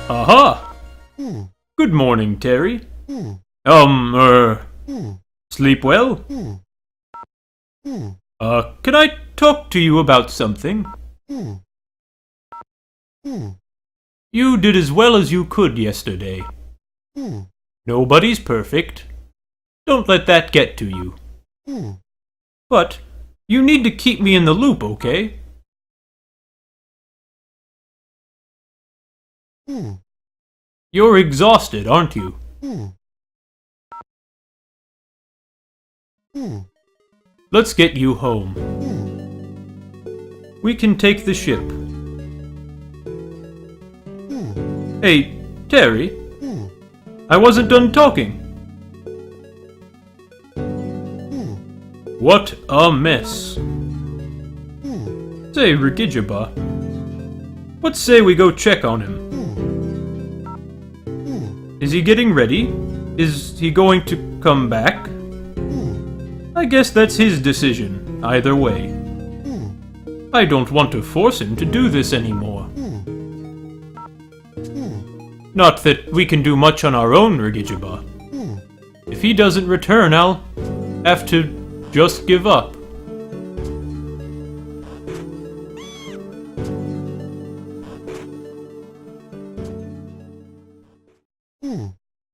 Aha! Good morning, Terry. Sleep well? Can I talk to you about something? You did as well as you could yesterday. Nobody's perfect. Don't let that get to you. But you need to keep me in the loop, okay? You're exhausted, aren't you? Let's get you home. We can take the ship. Hey, Terry. I wasn't done talking. What a mess. Say, Rigijaba, what say we go check on him? Is he getting ready? Is he going to come back? I guess that's his decision, either way. I don't want to force him to do this anymore. Not that we can do much on our own, Rigijaba. If he doesn't return, I'll have to just give up.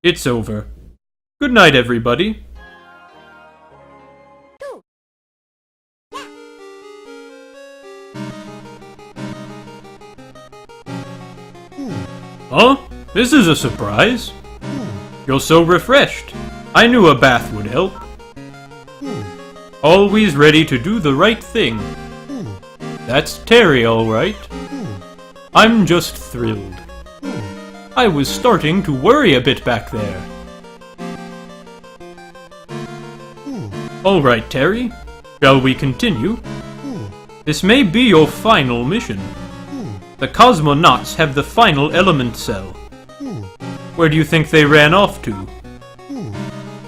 It's over. Good night, everybody. Huh? This is a surprise. You're so refreshed. I knew a bath would help. Always ready to do the right thing. That's Terry, all right. I'm just thrilled. I was starting to worry a bit back there. All right, Terry. Shall we continue? This may be your final mission. The CosmoNOTs have the final element cell. Where do you think they ran off to?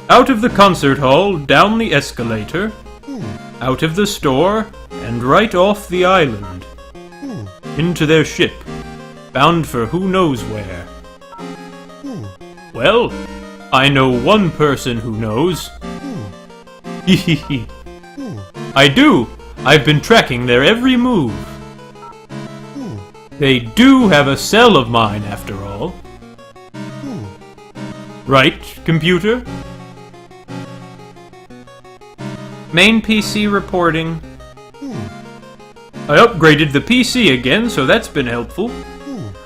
Out of the concert hall, down the escalator, out of the store, and right off the island. Into their ship, bound for who knows where. Well, I know one person who knows. Hehehe. I do! I've been tracking their every move. They do have a cell of mine, after all. Right, computer? Main PC reporting. I upgraded the PC again, so that's been helpful.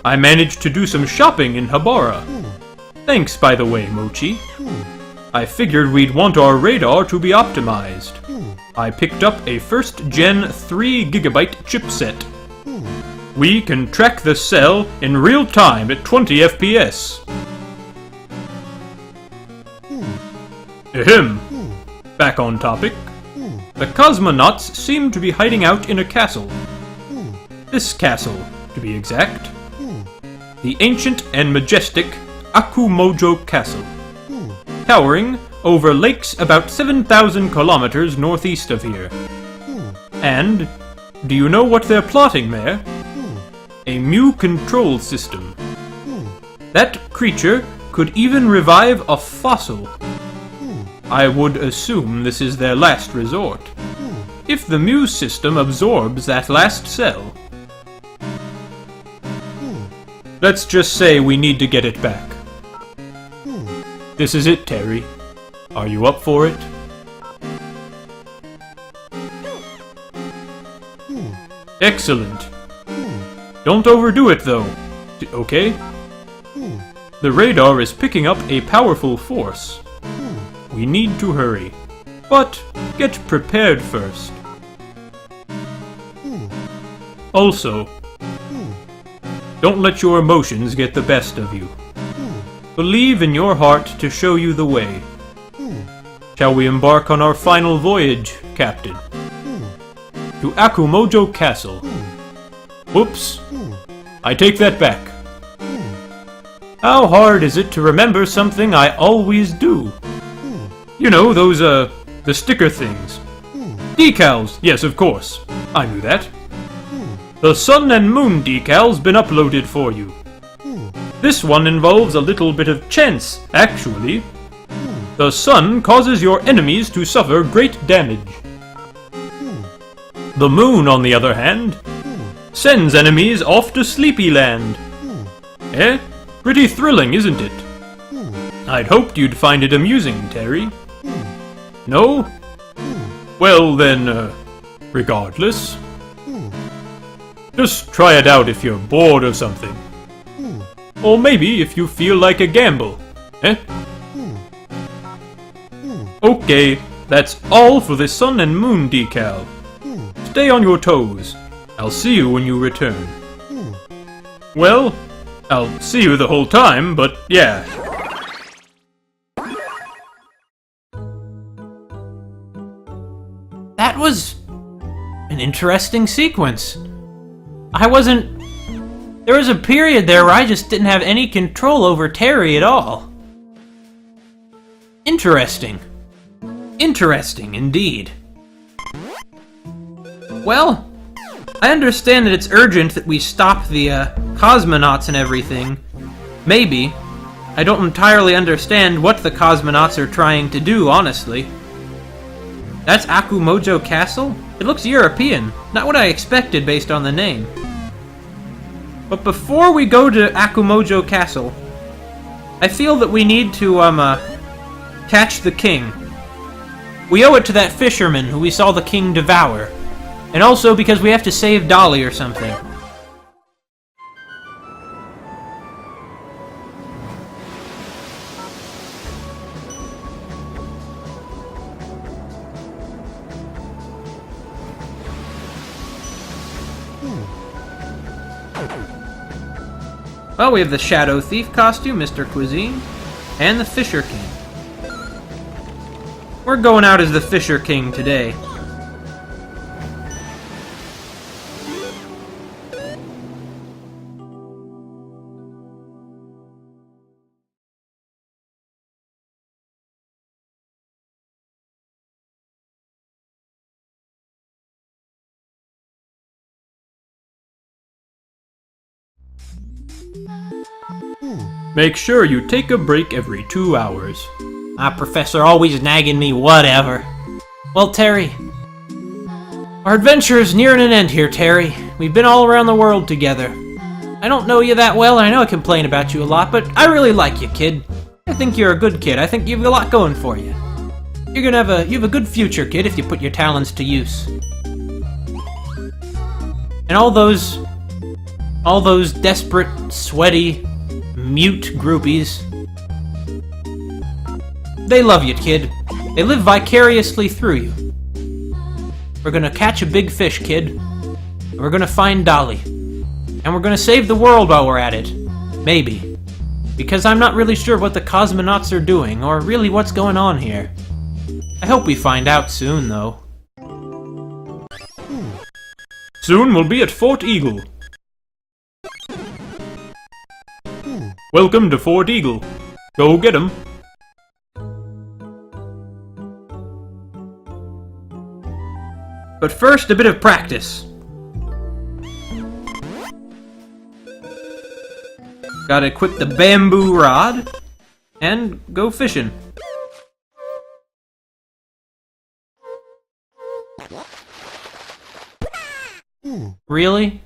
I managed to do some shopping in Habara. Thanks, by the way, Mochi. I figured we'd want our radar to be optimized. I picked up a first-gen 3GB chipset. We can track the cell in real time at 20 FPS. Ahem. Back on topic. The CosmoNOTs seem to be hiding out in a castle. This castle, to be exact. The ancient and majestic Akumojo Castle. Towering over lakes about 7,000 kilometers northeast of here. And, do you know what they're plotting there? A Mu control system. That creature could even revive a fossil. I would assume this is their last resort. If the Mu system absorbs that last cell. Let's just say we need to get it back. This is it, Terry. Are you up for it? Excellent. Don't overdo it, though. Okay? The radar is picking up a powerful force. We need to hurry. But get prepared first. Also, don't let your emotions get the best of you. Believe in your heart to show you the way. Shall we embark on our final voyage, Captain? To Akumojo Castle. Whoops. I take that back. How hard is it to remember something I always do? You know, those, the sticker things. Decals, yes, of course. I knew that. The Sun and Moon decal's been uploaded for you. This one involves a little bit of chance, actually. The sun causes your enemies to suffer great damage. The moon, on the other hand, sends enemies off to Sleepy Land. Eh? Pretty thrilling, isn't it? I'd hoped you'd find it amusing, Terry. No? Well then, regardless. Just try it out if you're bored or something. Or maybe if you feel like a gamble. Eh? Okay, that's all for the sun and moon decal. Stay on your toes. I'll see you when you return. Well, I'll see you the whole time, but yeah. That was an interesting sequence. There was a period there where I just didn't have any control over Terry at all. Interesting. Interesting, indeed. Well, I understand that it's urgent that we stop the CosmoNOTs and everything. Maybe. I don't entirely understand what the CosmoNOTs are trying to do, honestly. That's Akumojo Castle? It looks European. Not what I expected based on the name. But before we go to Akumojo Castle, I feel that we need to, catch the king. We owe it to that fisherman who we saw the king devour. And also because we have to save Dolly or something. Well, we have the Shadow Thief costume, Mr. Cuisine, and the Fisher King. We're going out as the Fisher King today. Make sure you take a break every 2 hours. Professor always nagging me, whatever. Well, Terry, our adventure is nearing an end here, Terry. We've been all around the world together. I don't know you that well, and I know I complain about you a lot, but I really like you, kid. I think you're a good kid. I think you have a lot going for you. You have a good future, kid, if you put your talents to use. And all those desperate, sweaty, mute groupies, they love you, kid. They live vicariously through you. We're gonna catch a big fish, kid. And we're gonna find Dolly. And we're gonna save the world while we're at it. Maybe. Because I'm not really sure what the CosmoNOTs are doing, or really what's going on here. I hope we find out soon, though. Soon we'll be at Fort Eagle. Welcome to Fort Eagle. Go get 'em. But first, a bit of practice. Gotta equip the bamboo rod and go fishing. Really?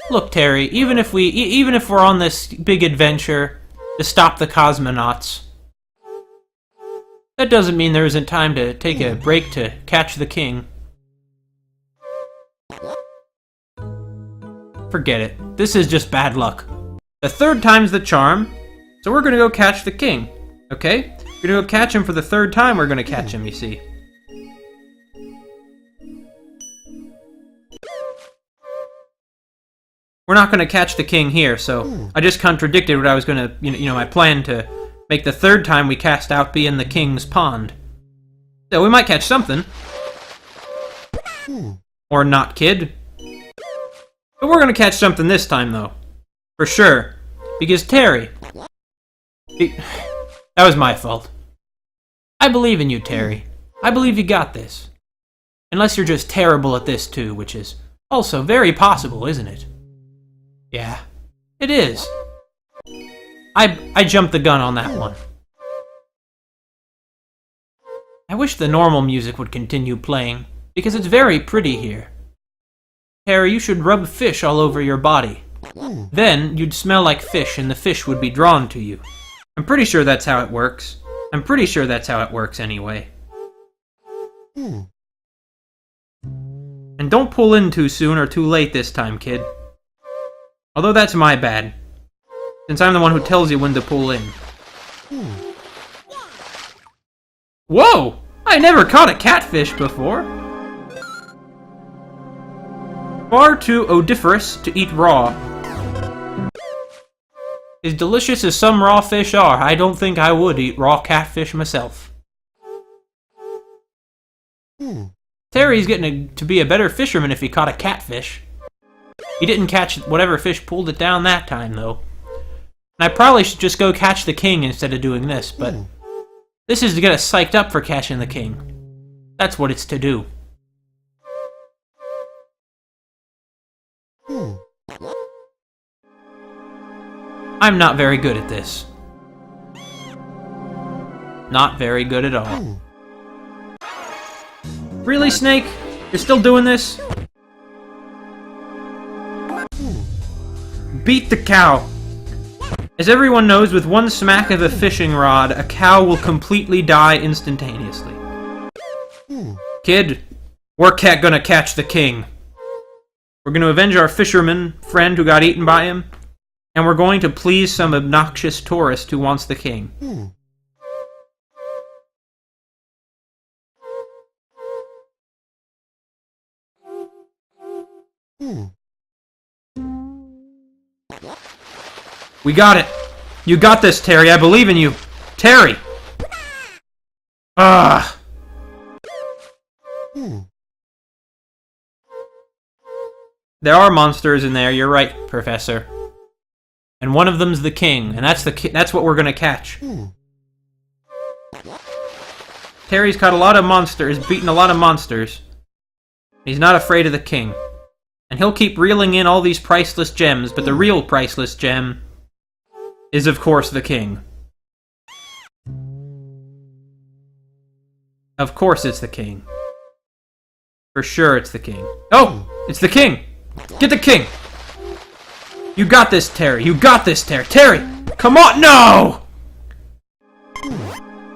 Look, Terry, even if we're on this big adventure to stop the CosmoNOTs, that doesn't mean there isn't time to take a break to catch the king. Forget it. This is just bad luck. The third time's the charm, so we're gonna go catch the king, okay? We're gonna go catch him for the third time we're gonna catch him, you see. We're not gonna catch the king here, so I just contradicted what I was gonna, my plan to make the third time we cast out be in the king's pond. So we might catch something. Or not, kid. But we're gonna catch something this time, though. For sure. Because Terry... That was my fault. I believe in you, Terry. I believe you got this. Unless you're just terrible at this, too, which is also very possible, isn't it? Yeah, it is. I jumped the gun on that one. I wish the normal music would continue playing, because it's very pretty here. Harry, you should rub fish all over your body. Then, you'd smell like fish and the fish would be drawn to you. I'm pretty sure that's how it works. I'm pretty sure that's how it works anyway. And don't pull in too soon or too late this time, kid. Although that's my bad, since I'm the one who tells you when to pull in. Whoa! I never caught a catfish before! Far too odoriferous to eat raw. As delicious as some raw fish are, I don't think I would eat raw catfish myself. Terry's getting to be a better fisherman if he caught a catfish. He didn't catch whatever fish pulled it down that time, though. And I probably should just go catch the king instead of doing this, but this is to get us psyched up for catching the king. That's what it's to do. I'm not very good at this. Not very good at all. Really, Snake? You're still doing this? Beat the cow. As everyone knows, with one smack of a fishing rod, a cow will completely die instantaneously. Kid, we're gonna catch the king. We're gonna avenge our fisherman friend who got eaten by him, and we're going to please some obnoxious tourist who wants the king. We got it! You got this, Terry. I believe in you. Terry! Ah! There are monsters in there, you're right, Professor. And one of them's the king, and that's what we're gonna catch. Terry's caught a lot of monsters, beaten a lot of monsters. He's not afraid of the king. And he'll keep reeling in all these priceless gems, but the real priceless gem is, of course, the king. Of course it's the king. For sure it's the king. Oh! It's the king! Get the king! You got this, Terry. You got this, Terry. Terry! Come on! No!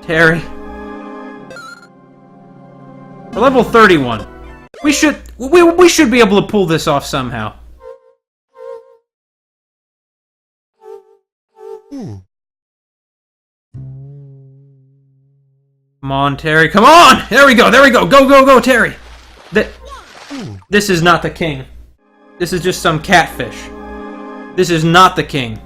Terry. We're level 31. We should be able to pull this off somehow. Come on, Terry. Come on! There we go. There we go. Go, go, go, Terry. This is not the king. This is just some catfish. This is not the king.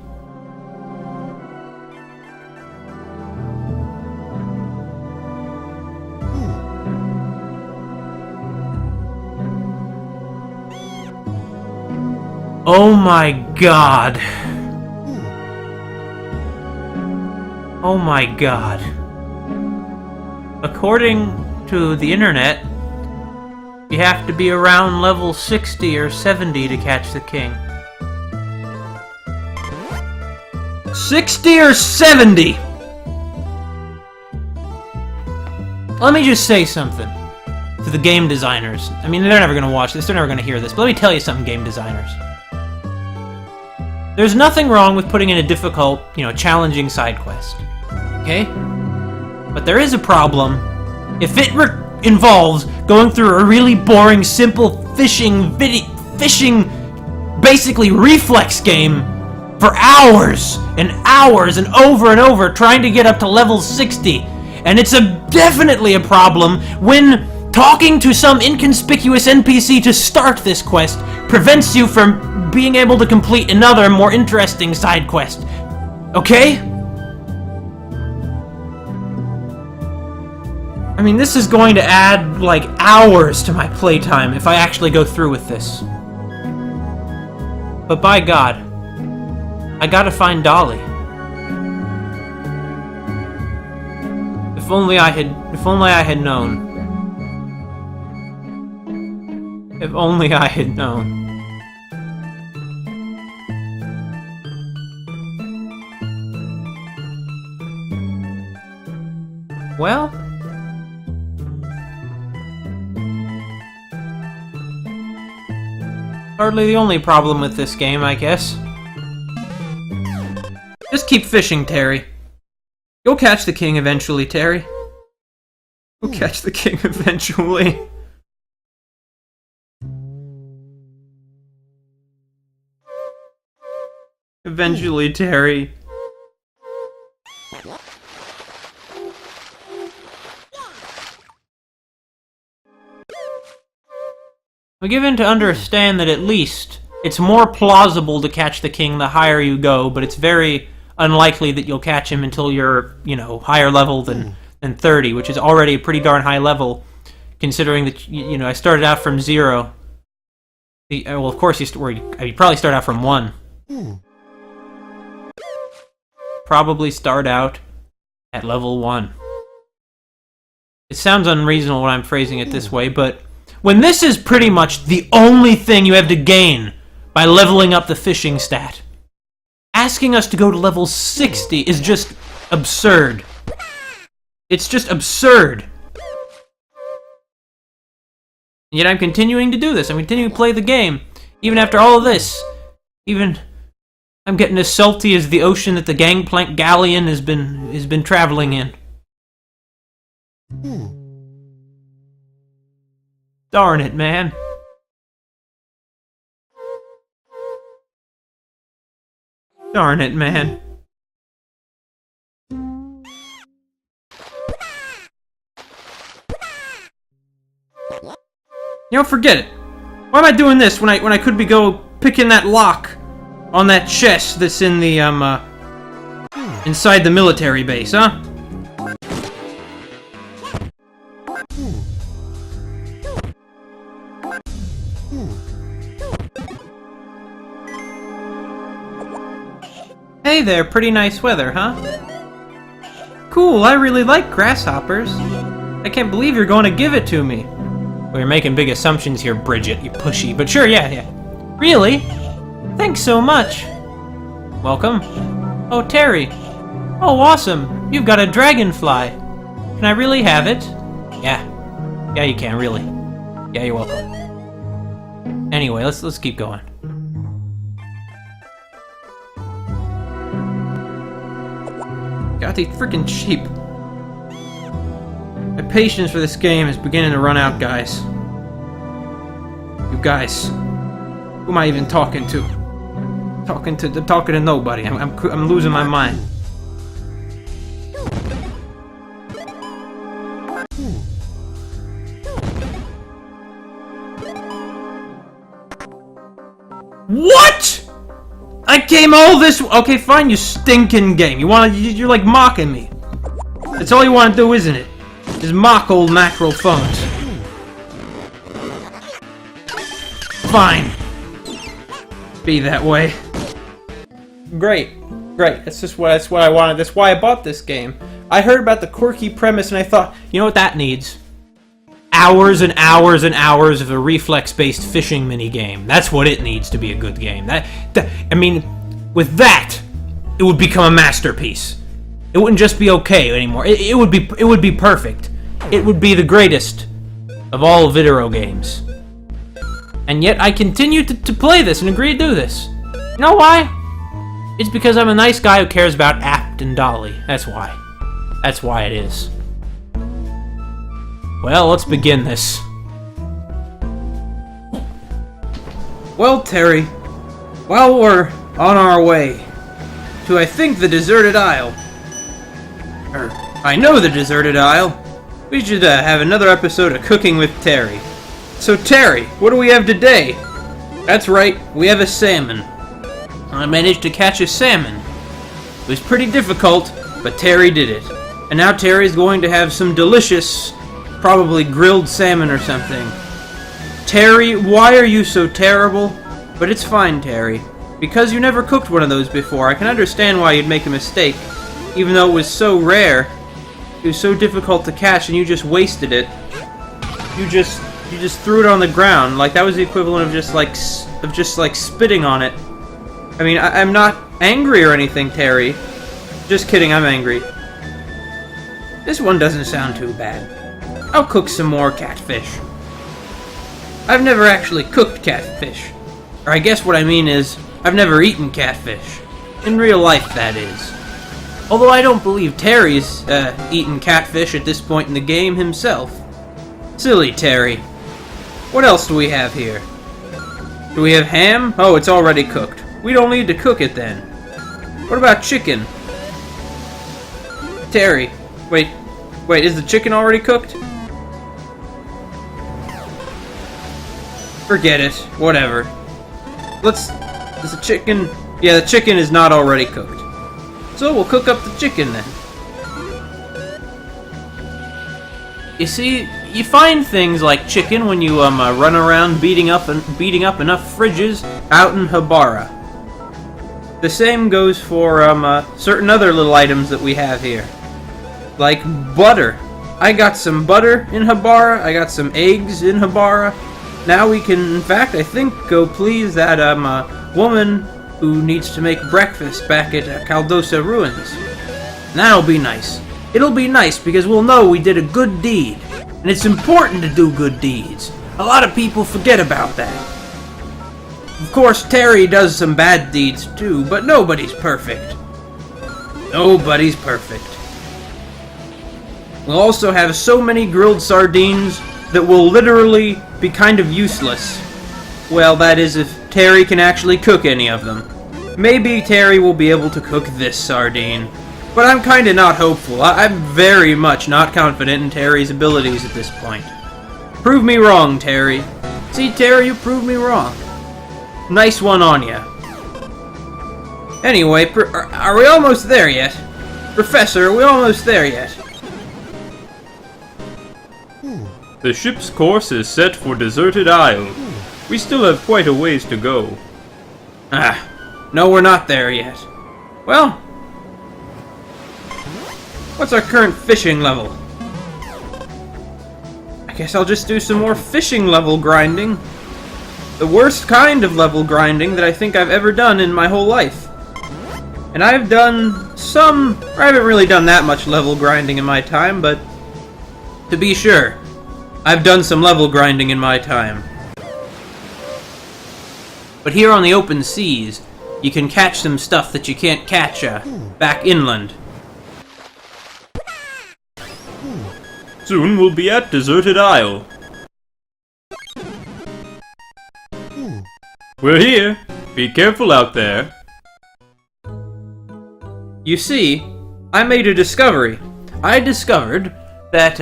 Oh my god. Oh my god. According to the internet, you have to be around level 60 or 70 to catch the king. 60 or 70! Let me just say something to the game designers. I mean, they're never gonna watch this, they're never gonna hear this, but let me tell you something, game designers. There's nothing wrong with putting in a difficult, challenging side quest. Okay? But there is a problem if it involves going through a really boring, simple fishing, basically reflex game for hours and hours and over trying to get up to level 60. And it's definitely a problem when talking to some inconspicuous NPC to start this quest prevents you from being able to complete another, more interesting side quest. Okay? I mean, this is going to add, hours to my playtime if I actually go through with this. But by God, I gotta find Dolly. If only I had known. If only I had known. well... hardly the only problem with this game, I guess. Just keep fishing, Terry. You'll catch the king eventually, Terry. You'll catch the king eventually. Eventually, Terry. I'm given to understand that at least it's more plausible to catch the king the higher you go, but it's very unlikely that you'll catch him until you're, you know, higher level than 30, which is already a pretty darn high level, considering that, you know, I started out from 0. Well, of course, you probably start out from 1. Probably start out at level 1. It sounds unreasonable when I'm phrasing it this way, but when this is pretty much the only thing you have to gain by leveling up the fishing stat, asking us to go to level 60 is just absurd. It's just absurd. And yet I'm continuing to do this. I'm continuing to play the game, even after all of this. Even I'm getting as salty as the ocean that the gangplank galleon has been traveling in. Darn it, man. Darn it, man. You know, forget it. Why am I doing this when I could be picking that lock on that chest that's in the inside the military base, huh? Hey there, pretty nice weather, huh? Cool, I really like grasshoppers. I can't believe you're going to give it to me. Well, you're making big assumptions here, Bridget, you pushy. But sure, yeah. Really? Thanks so much. Welcome. Oh, Terry. Oh, awesome. You've got a dragonfly. Can I really have it? Yeah. Yeah, you can, really. Yeah, you're welcome. Anyway, let's keep going. God, these freaking sheep. My patience for this game is beginning to run out, guys. You guys. Who am I even talking to? Talking to nobody. I'm losing my mind. What? I came all this. Okay, fine, you stinking game. You're like mocking me. That's all you want to do, isn't it? Is mock old Mackerel phones. Fine. Be that way. Great. That's what I wanted. That's why I bought this game. I heard about the quirky premise and I thought, you know what that needs? Hours and hours and hours of a reflex-based fishing minigame. That's what it needs to be a good game. I mean, with that, it would become a masterpiece. It wouldn't just be okay anymore. It would be perfect. It would be the greatest of all video games. And yet I continue to play this and agree to do this. You know why? It's because I'm a nice guy who cares about Apt and Dolly. That's why. That's why it is. Well, let's begin this. Well, Terry, while we're on our way to, I think, the deserted isle, or I know the deserted isle, we should have another episode of Cooking with Terry. So, Terry, what do we have today? That's right, we have a salmon. I managed to catch a salmon. It was pretty difficult, but Terry did it. And now Terry's going to have some delicious, probably grilled salmon or something. Terry, why are you so terrible? But it's fine, Terry. Because you never cooked one of those before, I can understand why you'd make a mistake. Even though it was so rare, it was so difficult to catch, and you just wasted it. You just threw it on the ground, like that was the equivalent of just like spitting on it. I mean, I'm not angry or anything, Terry. Just kidding, I'm angry. This one doesn't sound too bad. I'll cook some more catfish. I've never actually cooked catfish. Or I guess what I mean is, I've never eaten catfish. In real life, that is. Although I don't believe Terry's eaten catfish at this point in the game himself. Silly Terry. What else do we have here? Do we have ham? Oh, it's already cooked. We don't need to cook it then. What about chicken? Terry. Wait, is the chicken already cooked? Forget it. Whatever. Is the chicken... Yeah, the chicken is not already cooked. So we'll cook up the chicken then. You see, you find things like chicken when you run around beating up enough fridges out in Habara. The same goes for certain other little items that we have here, like butter. I got some butter in Habara. I got some eggs in Habara. Now we can, in fact, I think, go please that woman who needs to make breakfast back at Caldosa Ruins. And that'll be nice. It'll be nice because we'll know we did a good deed. And it's important to do good deeds. A lot of people forget about that. Of course, Terry does some bad deeds too, but nobody's perfect. Nobody's perfect. We'll also have so many grilled sardines that will literally be kind of useless. Well, that is if Terry can actually cook any of them. Maybe Terry will be able to cook this sardine. But I'm kinda not hopeful. I'm very much not confident in Terry's abilities at this point. Prove me wrong, Terry. See, Terry, you proved me wrong. Nice one on ya. Anyway, are we almost there yet? Professor, are we almost there yet? The ship's course is set for Deserted Isle. We still have quite a ways to go. No, we're not there yet. Well, what's our current fishing level? I guess I'll just do some more fishing level grinding. The worst kind of level grinding that I think I've ever done in my whole life. And I've done some... I haven't really done that much level grinding in my time, but... to be sure, I've done some level grinding in my time. But here on the open seas, you can catch some stuff that you can't catch back inland. Soon we'll be at Deserted Isle. We're here. Be careful out there. You see, I made a discovery. I discovered that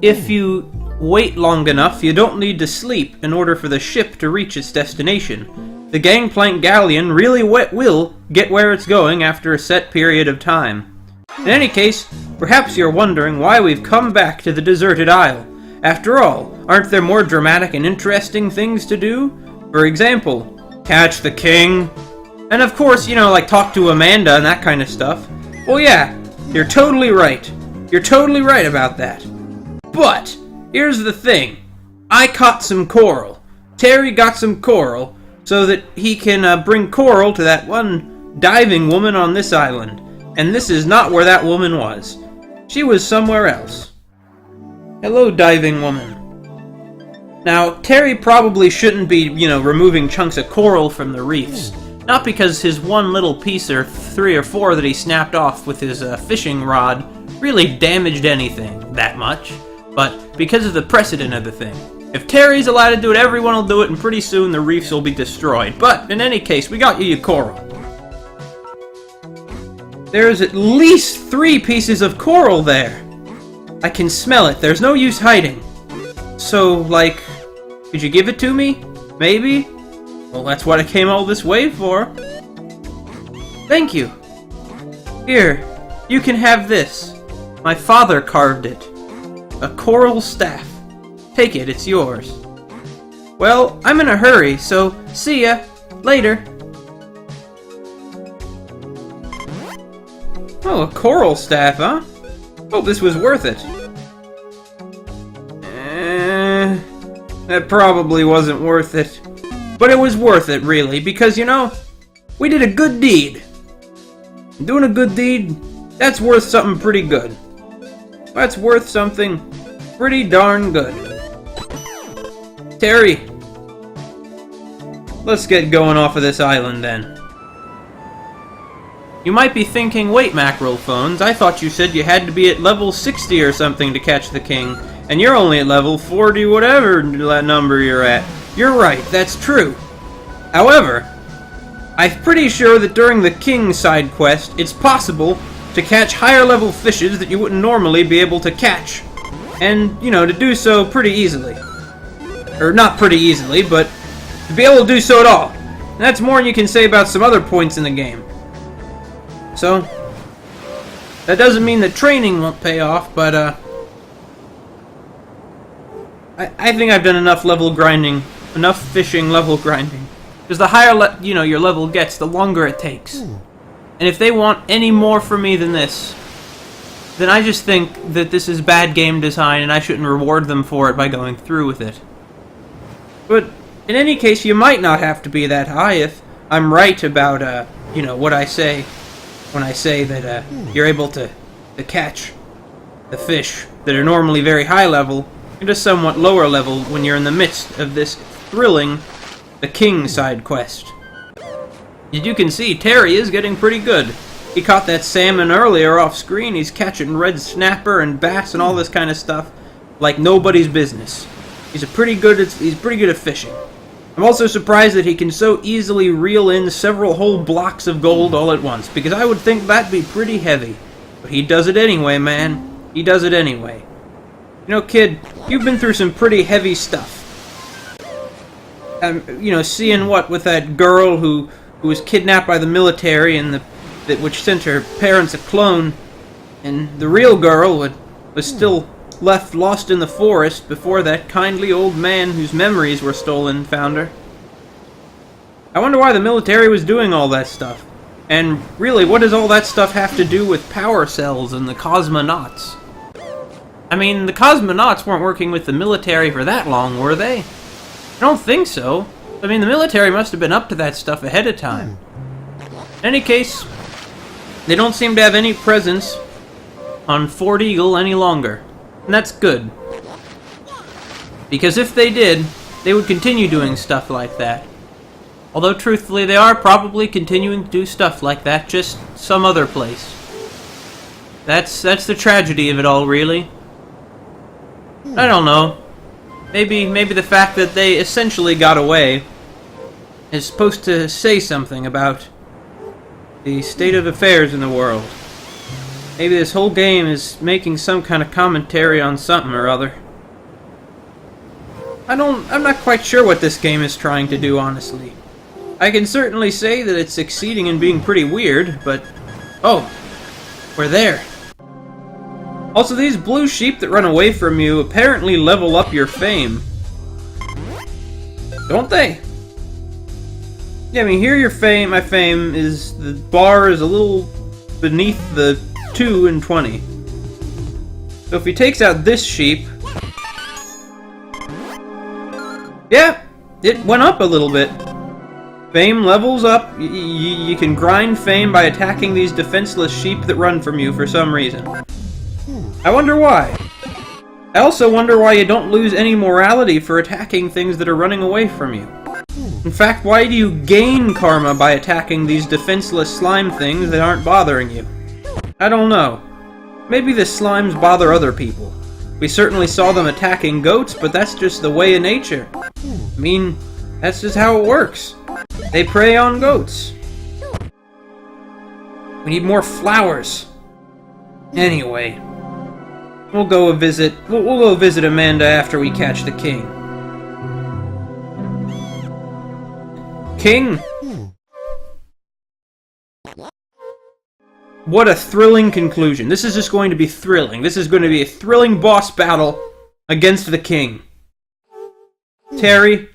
if you wait long enough, you don't need to sleep in order for the ship to reach its destination. The gangplank galleon really will get where it's going after a set period of time. In any case, perhaps you're wondering why we've come back to the Deserted Isle. After all, aren't there more dramatic and interesting things to do? For example, catch the king. And of course, you know, like talk to Amanda and that kind of stuff. Well, yeah, you're totally right. You're totally right about that. But, here's the thing. I caught some coral. Terry got some coral, so that he can bring coral to that one diving woman on this island. And this is not where that woman was. She was somewhere else. Hello, diving woman. Now, Terry probably shouldn't be, removing chunks of coral from the reefs. Not because his one little piece or 3 or 4 that he snapped off with his fishing rod really damaged anything that much, but because of the precedent of the thing. If Terry's allowed to do it, everyone will do it, and pretty soon the reefs will be destroyed. But, in any case, we got you your coral. There's at least 3 pieces of coral there. I can smell it. There's no use hiding. So, could you give it to me? Maybe? Well, that's what I came all this way for. Thank you. Here, you can have this. My father carved it. A coral staff. Take it, it's yours. Well, I'm in a hurry, so see ya. Later. Oh, a coral staff, huh? Hope this was worth it. That probably wasn't worth it. But it was worth it, really, because, we did a good deed. Doing a good deed, that's worth something pretty good. That's worth something pretty darn good. Terry, let's get going off of this island then. You might be thinking, wait, Mackerel Phones, I thought you said you had to be at level 60 or something to catch the king, and you're only at level 40 whatever number you're at. You're right, that's true. However, I'm pretty sure that during the king side quest, it's possible to catch higher level fishes that you wouldn't normally be able to catch. And, you know, to do so pretty easily. Or not pretty easily, but to be able to do so at all. And that's more than you can say about some other points in the game. So, that doesn't mean that training won't pay off, but, I think I've done enough level grinding, enough fishing level grinding. Because the higher, your level gets, the longer it takes. And if they want any more from me than this, then I just think that this is bad game design and I shouldn't reward them for it by going through with it. But, in any case, you might not have to be that high if I'm right about, what I say. When I say that you're able to catch the fish that are normally very high level, and just somewhat lower level when you're in the midst of this thrilling, the king side quest. As you can see, Terry is getting pretty good. He caught that salmon earlier off screen, he's catching red snapper and bass and all this kind of stuff like nobody's business. He's pretty good at fishing. I'm also surprised that he can so easily reel in several whole blocks of gold all at once, because I would think that'd be pretty heavy. But he does it anyway, man. He does it anyway. You know, kid, you've been through some pretty heavy stuff. Seeing what with that girl who was kidnapped by the military and which sent her parents a clone, and the real girl was still left lost in the forest before that kindly old man whose memories were stolen found her. I wonder why the military was doing all that stuff. And really, what does all that stuff have to do with power cells and the CosmoNOTs? I mean, the CosmoNOTs weren't working with the military for that long, were they? I don't think so. I mean, the military must have been up to that stuff ahead of time. In any case, they don't seem to have any presence on Fort Eagle any longer. And that's good. Because if they did, they would continue doing stuff like that. Although, truthfully, they are probably continuing to do stuff like that, just some other place. That's the tragedy of it all, really. I don't know. Maybe the fact that they essentially got away is supposed to say something about the state of affairs in the world. Maybe this whole game is making some kind of commentary on something or other. I'm not quite sure what this game is trying to do, honestly. I can certainly say that it's succeeding in being pretty weird, but... Oh, we're there. Also, these blue sheep that run away from you apparently level up your fame. Don't they? Yeah, I mean, here my fame is... The bar is a little beneath the 2 and 20. So if he takes out this sheep... Yeah, it went up a little bit. Fame levels up. You can grind fame by attacking these defenseless sheep that run from you for some reason. I wonder why. I also wonder why you don't lose any morality for attacking things that are running away from you. In fact, why do you gain karma by attacking these defenseless slime things that aren't bothering you? I don't know. Maybe the slimes bother other people. We certainly saw them attacking goats, but that's just the way of nature. I mean, that's just how it works. They prey on goats. We need more flowers. Anyway, we'll go visit Amanda after we catch the king. King? What a thrilling conclusion. This is just going to be thrilling. This is going to be a thrilling boss battle against the king. Terry,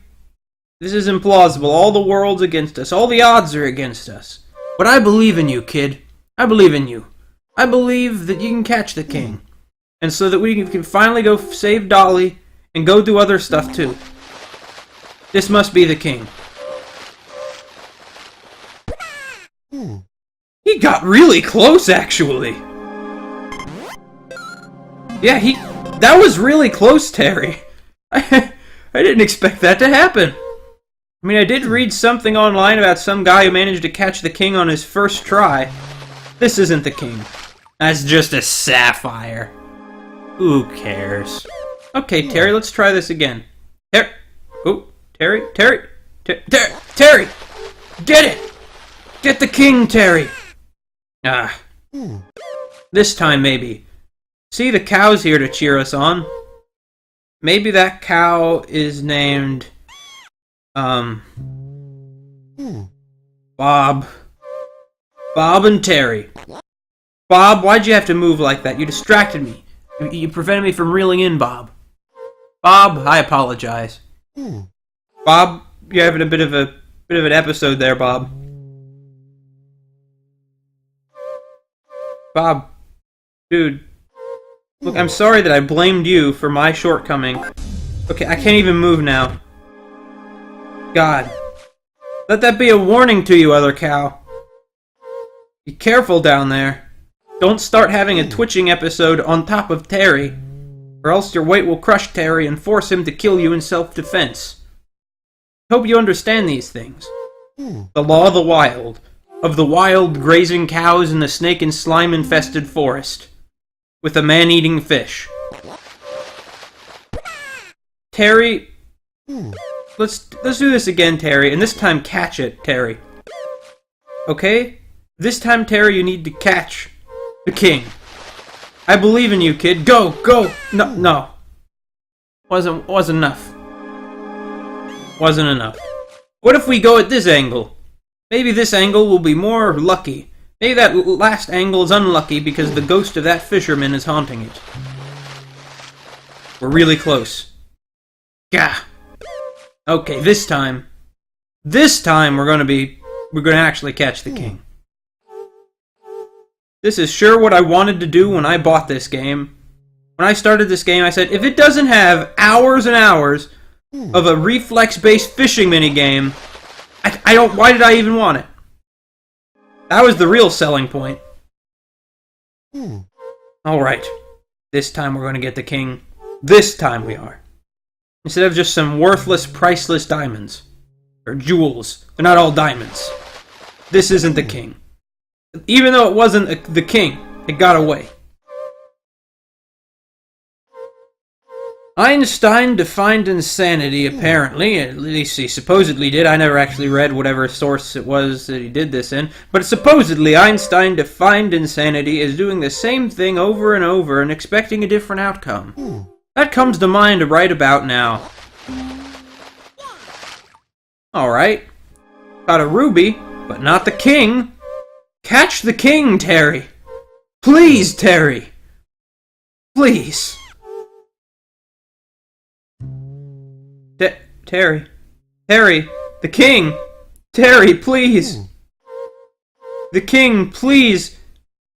this is implausible. All the world's against us. All the odds are against us. But I believe in you, kid. I believe in you. I believe that you can catch the king. And so that we can finally go save Dolly and go do other stuff too. This must be the king. He got really close, actually. Yeah, that was really close, Terry. I didn't expect that to happen. I mean, I did read something online about some guy who managed to catch the king on his first try. This isn't the king. That's just a sapphire. Who cares? Okay, Terry, let's try this again. Terry! Terry! Get it! Get the king, Terry! Ah. This time, maybe. See, the cow's here to cheer us on. Maybe that cow is named... Bob. Bob and Terry. Bob, why'd you have to move like that? You distracted me. You prevented me from reeling in, Bob. Bob, I apologize. Bob, you're having a bit of an episode there, Bob. Bob, dude, look, I'm sorry that I blamed you for my shortcoming. Okay, I can't even move now. God, let that be a warning to you, other cow. Be careful down there. Don't start having a twitching episode on top of Terry, or else your weight will crush Terry and force him to kill you in self-defense. Hope you understand these things. The law of the wild grazing cows in the snake and slime-infested forest, with a man-eating fish. Terry, let's do this again, Terry, and this time catch it, Terry. Okay? This time, Terry, you need to catch the king. I believe in you, kid. Go! No. Wasn't enough. Wasn't enough. What if we go at this angle? Maybe this angle will be more lucky. Maybe that last angle is unlucky because the ghost of that fisherman is haunting it. We're really close. Gah! Okay, this time we're gonna actually catch the king. This is sure what I wanted to do when I bought this game. When I started this game, I said, if it doesn't have hours and hours of a reflex-based fishing minigame, why did I even want it? That was the real selling point. Alright. This time we're gonna get the king. This time we are. Instead of just some worthless, priceless diamonds. Or jewels. They're not all diamonds. This isn't the king. Even though it wasn't the king, it got away. Einstein defined insanity, apparently. At least he supposedly did. I never actually read whatever source it was that he did this in. But supposedly, Einstein defined insanity as doing the same thing over and over and expecting a different outcome. That comes to mind right about now. Alright. Got a ruby, but not the king. Catch the king, Terry. Please, Terry. Please. Terry. The king. Terry, please. The king, please.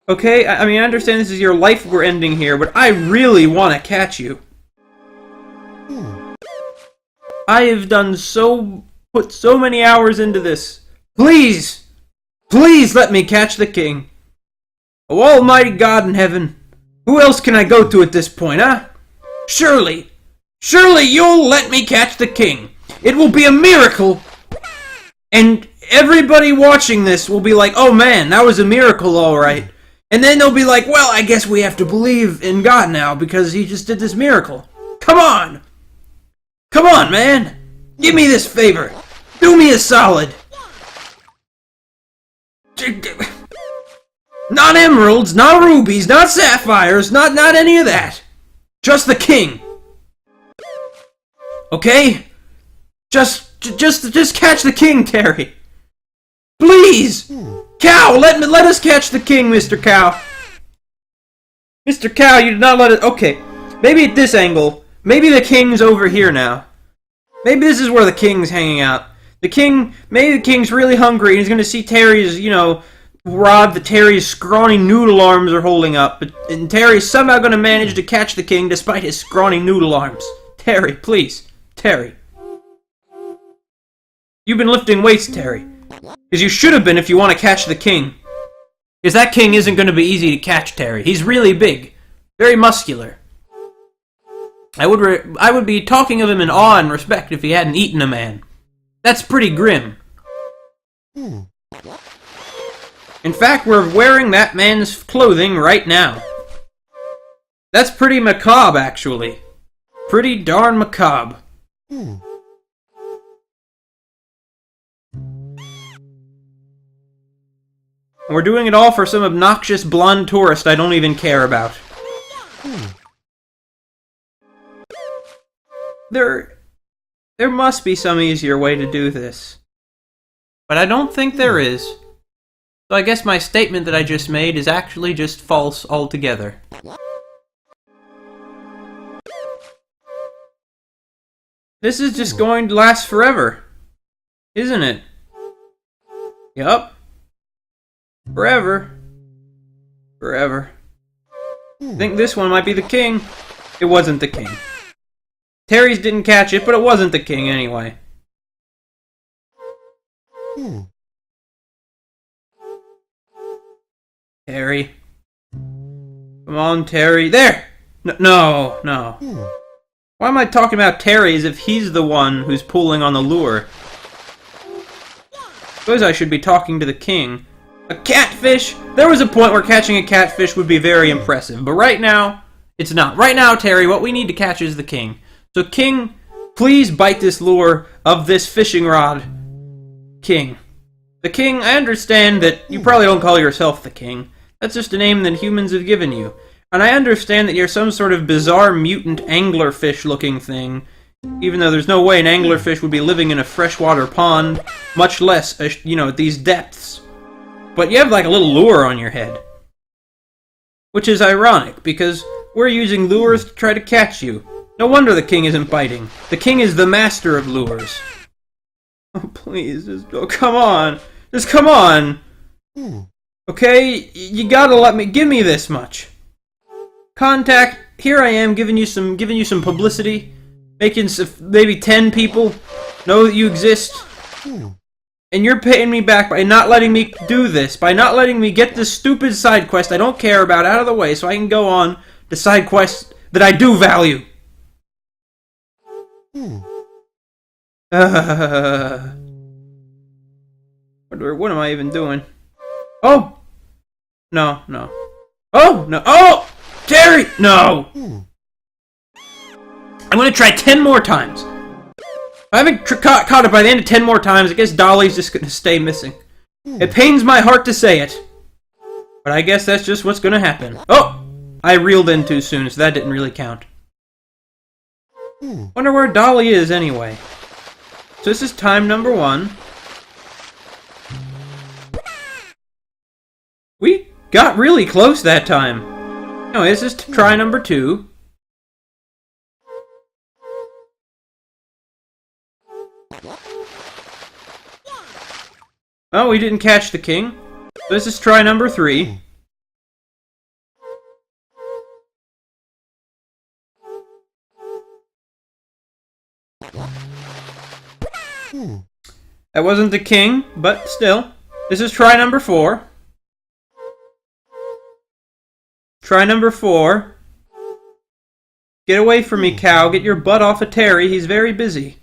Okay, I mean, I understand this is your life we're ending here, but I really want to catch you. I have put so many hours into this. Please. Please let me catch the king. Oh, almighty God in heaven. Who else can I go to at this point, huh? Surely you'll let me catch the king. It will be a miracle. And everybody watching this will be like, oh man, that was a miracle, alright. And then they'll be like, well, I guess we have to believe in God now because he just did this miracle. Come on! Come on, man! Give me this favor. Do me a solid. Not emeralds, not rubies, not sapphires, not any of that. Just the king. Okay? Just catch the king, Terry. Please! Cow, let us catch the king, Mr. Cow. Mr. Cow, you did not let it... Okay, maybe at this angle, maybe the king's over here now. Maybe this is where the king's hanging out. Maybe the king's really hungry and he's gonna see Terry's, rod that Terry's scrawny noodle arms are holding up. And Terry's somehow gonna manage to catch the king despite his scrawny noodle arms. Terry, please. Terry. You've been lifting weights, Terry. Because you should have been if you want to catch the king. Because that king isn't going to be easy to catch, Terry. He's really big. Very muscular. I would be talking of him in awe and respect if he hadn't eaten a man. That's pretty grim. In fact, we're wearing that man's clothing right now. That's pretty macabre, actually. Pretty darn macabre. And we're doing it all for some obnoxious blonde tourist I don't even care about. There must be some easier way to do this. But I don't think there is. So I guess my statement that I just made is actually just false altogether. This is just going to last forever. Isn't it? Yup. Forever. Forever. I think this one might be the king. It wasn't the king. Terry's didn't catch it, but it wasn't the king anyway. Terry. Come on, Terry. There! No. Why am I talking about Terry as if he's the one who's pulling on the lure? Suppose I should be talking to the king. A catfish? There was a point where catching a catfish would be very impressive, but right now, it's not. Right now, Terry, what we need to catch is the king. So, king, please bite this lure of this fishing rod. King. The king, I understand that you probably don't call yourself the king. That's just a name that humans have given you. And I understand that you're some sort of bizarre mutant anglerfish-looking thing, even though there's no way an anglerfish would be living in a freshwater pond, much less, at these depths. But you have like a little lure on your head. Which is ironic, because we're using lures to try to catch you. No wonder the king isn't biting. The king is the master of lures. Oh, please, come on. Just come on. Okay, you gotta give me this much. Contact, here I am giving you some publicity, making maybe 10 people know that you exist, and you're paying me back by not letting me do this, by not letting me get this stupid side quest I don't care about out of the way so I can go on to side quests that I do value. What am I even doing? Oh! No. Oh! No! Oh! Terry! No! I'm gonna try 10 more times. If I haven't caught it by the end of 10 more times, I guess Dolly's just gonna stay missing. It pains my heart to say it, but I guess that's just what's gonna happen. Oh! I reeled in too soon, so that didn't really count. Wonder where Dolly is anyway. So this is time number 1. We got really close that time. No, this is try number 2. Oh, we didn't catch the king. This is try number 3. That wasn't the king, but still. This is try number 4. Try number 4. Get away from me, cow. Get your butt off of Terry. He's very busy.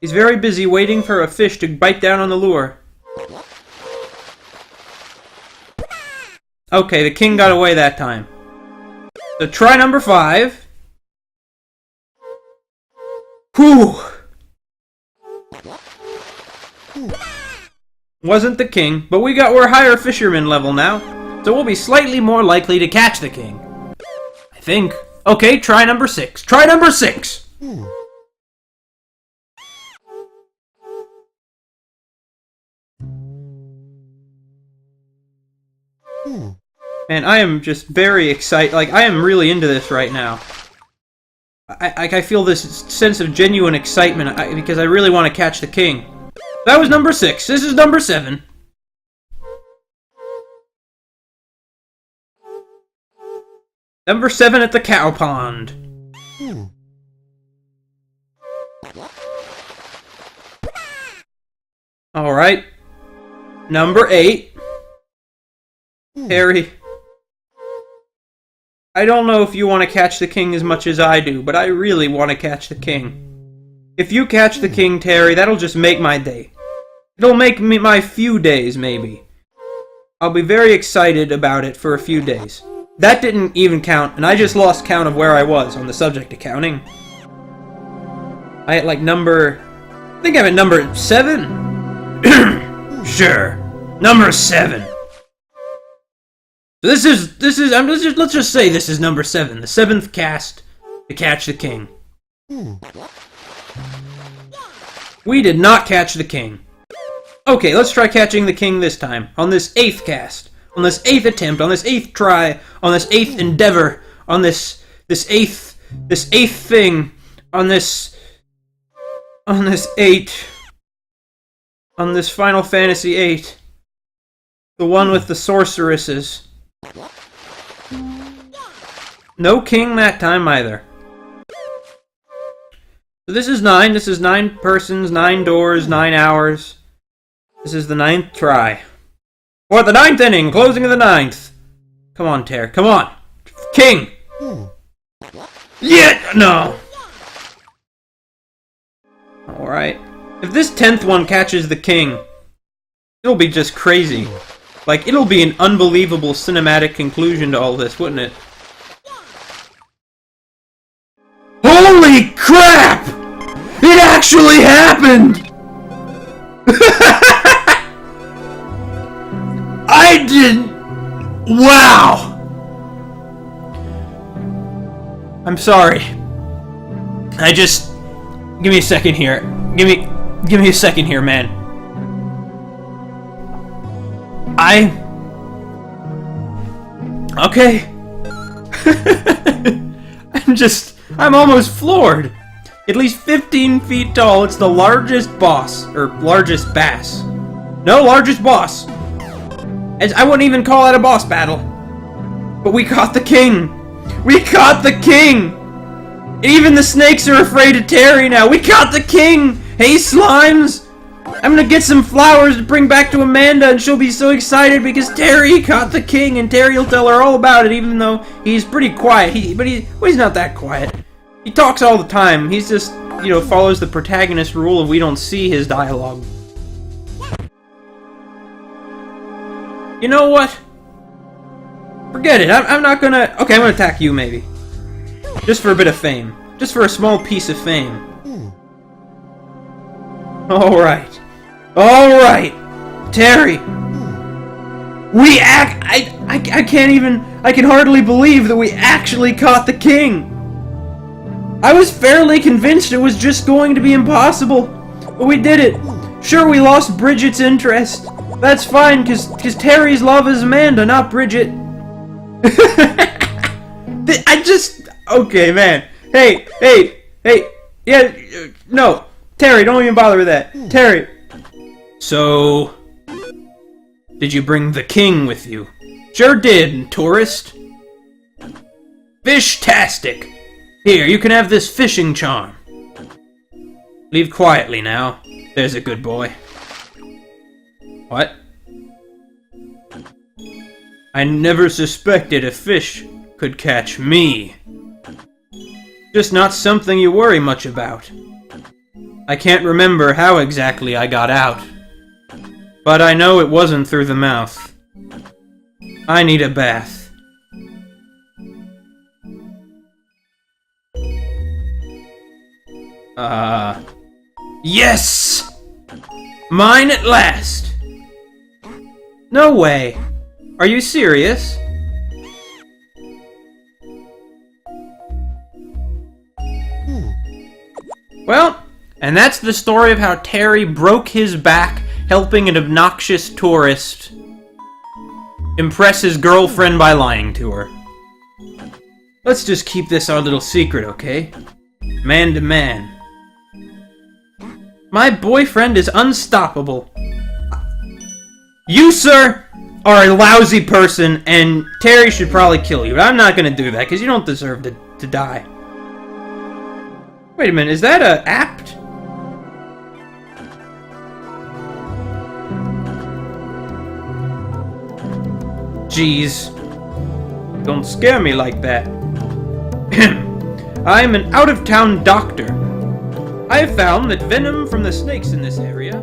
He's very busy waiting for a fish to bite down on the lure. Okay, the king got away that time. So try number 5. Whew! Wasn't the king, but we're higher fisherman level now, so we'll be slightly more likely to catch the king. I think. Okay, try number 6. Try number 6! Man, I am just very excited. Like, I am really into this right now. I feel this sense of genuine excitement because I really want to catch the king. That was number 6. This is number 7. Number 7 at the cow pond. Alright. Number 8. Harry. I don't know if you want to catch the king as much as I do, but I really want to catch the king. If you catch the king, Terry, that'll just make my day. It'll make me my few days, maybe. I'll be very excited about it for a few days. That didn't even count, and I just lost count of where I was on the subject of counting. I at like number... I think I'm at number 7? Sure. Number 7. Let's just say this is number 7. The 7th cast to catch the king. We did not catch the king. Okay, let's try catching the king this time. On this 8th cast. On this 8th attempt. On this 8th try. On this 8th endeavor. On this 8th thing. On this 8. On this Final Fantasy 8. The one with the sorceresses. No king that time either. So this is 9. This is 9 persons, 9 doors, 9 hours. This is the 9th try. Or the 9th inning, closing of the 9th. Come on, Ter. Come on. King! Yeah! No! Alright. If this 10th one catches the king, it'll be just crazy. Like, it'll be an unbelievable cinematic conclusion to all this, wouldn't it? Holy crap! It actually happened! I didn't... Wow! I'm sorry. I just... Give me a second here. Give me a second here, man. Okay. I'm almost floored. At least 15 feet tall, it's the largest boss, or largest bass. No, largest boss. I wouldn't even call that a boss battle. But we caught the king. We caught the king. Even the snakes are afraid of Terry now. We caught the king. Hey, slimes. I'm gonna get some flowers to bring back to Amanda, and she'll be so excited because Terry caught the king, and Terry will tell her all about it, even though he's pretty quiet. But he's not that quiet. He talks all the time. He's just, follows the protagonist rule of we don't see his dialogue. You know what? Forget it. I'm not gonna... Okay, I'm gonna attack you, maybe. Just for a bit of fame. Just for a small piece of fame. Alright. Alright! Terry! I can't even... I can hardly believe that we actually caught the king! I was fairly convinced it was just going to be impossible. But we did it. Sure, we lost Bridget's interest. That's fine, cause Terry's love is Amanda, not Bridget. Okay, man. Hey. Yeah, no. Terry, don't even bother with that. Terry. So... Did you bring the king with you? Sure did, tourist. Fish-tastic. Here, you can have this fishing charm. Leave quietly now. There's a good boy. What? I never suspected a fish could catch me. Just not something you worry much about. I can't remember how exactly I got out. But I know it wasn't through the mouth. I need a bath. Yes! Mine at last! No way. Are you serious? Well, and that's the story of how Terry broke his back helping an obnoxious tourist impress his girlfriend by lying to her. Let's just keep this our little secret, okay? Man to man. My boyfriend is unstoppable. You, sir, are a lousy person, and Terry should probably kill you. But I'm not gonna do that, because you don't deserve to die. Wait a minute, is that apt? Jeez. Don't scare me like that. I'm an out-of-town doctor. I have found that venom from the snakes in this area